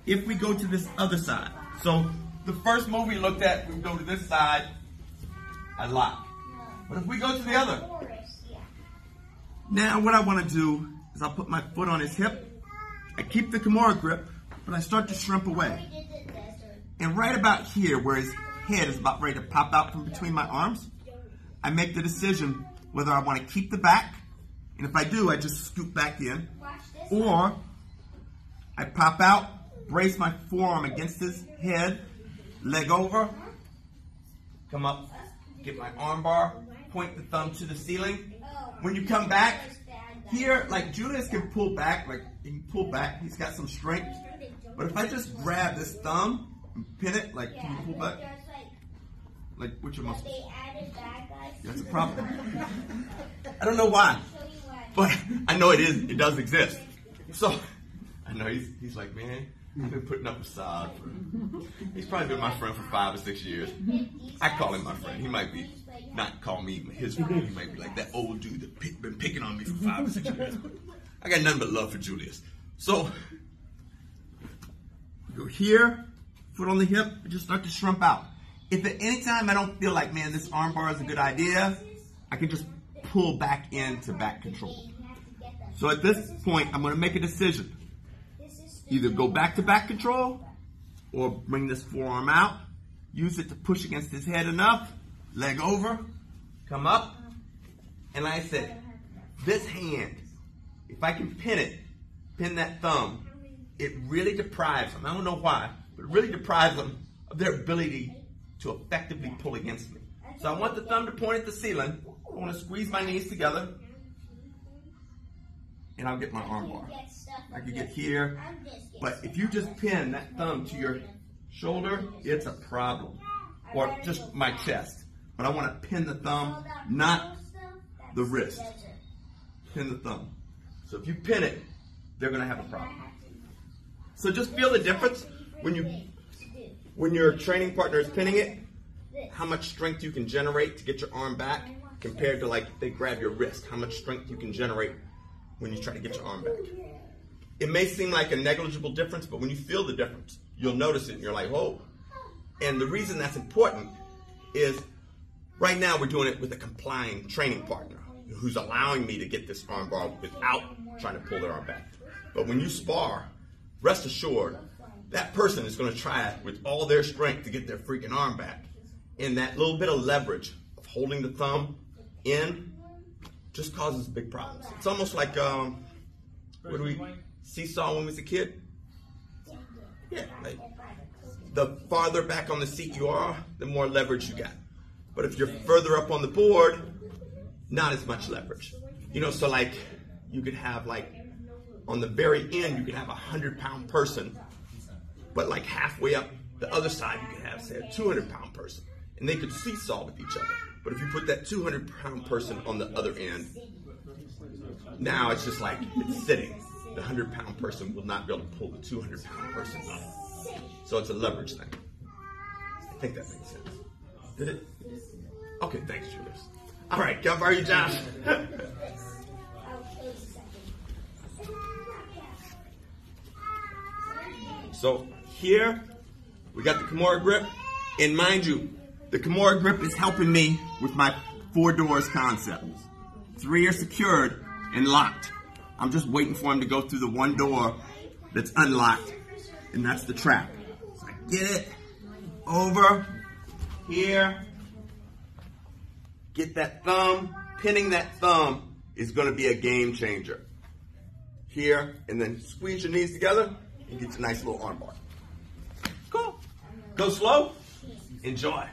if we go to this other side. So the first move we looked at, we go to this side, I lock. But if we go to the other, now what I want to do is I'll put my foot on his hip, I keep the Kimura grip, but I start to shrimp away. And right about here, where his head is about ready to pop out from between my arms, I make the decision whether I want to keep the back, and if I do, I just scoop back in, or I pop out, brace my forearm against his head, leg over, come up, get my arm bar, point the thumb to the ceiling. When you come back, here, like Julius can pull back, like he can pull back, he's got some strength. But if I just grab this thumb and pin it, like can you pull back? Like what's your muscles? That's a problem. I don't know why, but I know it does exist. So I know he's like, man, I've been putting up a facade for him. He's probably been my friend for 5 or 6 years. I call him my friend. He might be not call me his friend. He might be like that old dude that been picking on me for 5 or 6 years. I got nothing but love for Julius. So go here, foot on the hip, and just start to shrimp out. If at any time I don't feel like, man, this arm bar is a good idea, I can just pull back into back control. So at this point, I'm going to make a decision. Either go back to back control or bring this forearm out, use it to push against his head enough, leg over, come up. And like I said, this hand, if I can pin that thumb, it really deprives them, I don't know why, but it really deprives them of their ability to effectively pull against me. So I want the thumb to point at the ceiling. I want to squeeze my knees together, and I'll get my arm bar. I can get here, but if you just pin that thumb to your shoulder, it's a problem. Or just my chest. But I want to pin the thumb, not the wrist. Pin the thumb. So if you pin it, they're going to have a problem. So just feel the difference when your training partner is pinning it, how much strength you can generate to get your arm back compared to like if they grab your wrist, how much strength you can generate when you try to get your arm back. It may seem like a negligible difference, but when you feel the difference, you'll notice it and you're like, whoa. And the reason that's important is right now we're doing it with a complying training partner who's allowing me to get this arm bar without trying to pull their arm back. But when you spar, rest assured, that person is going to try with all their strength to get their freaking arm back. And that little bit of leverage of holding the thumb in just causes big problems. It's almost like, what do we seesaw when we was a kid? Yeah, like the farther back on the seat you are, the more leverage you got. But if you're further up on the board, not as much leverage. You know, so like you could have like on the very end, you could have a 100-pound person, but like halfway up the other side, you could have, say, a 200-pound person. And they could seesaw with each other. But if you put that 200-pound person on the other end, now it's just like it's sitting. The 100-pound person will not be able to pull the 200-pound person up. So it's a leverage thing. I think that makes sense. Did it? Okay, thanks, Julius. All right, how are you, Josh? So here, we got the Kimura grip. And mind you, the Kimura grip is helping me with my 4 doors concept. 3 are secured and locked. I'm just waiting for him to go through the 1 door that's unlocked, and that's the trap. So I get it over here, get that thumb. Pinning that thumb is going to be a game changer. Here, and then squeeze your knees together and get your nice little arm bar. Cool. Go slow. Enjoy.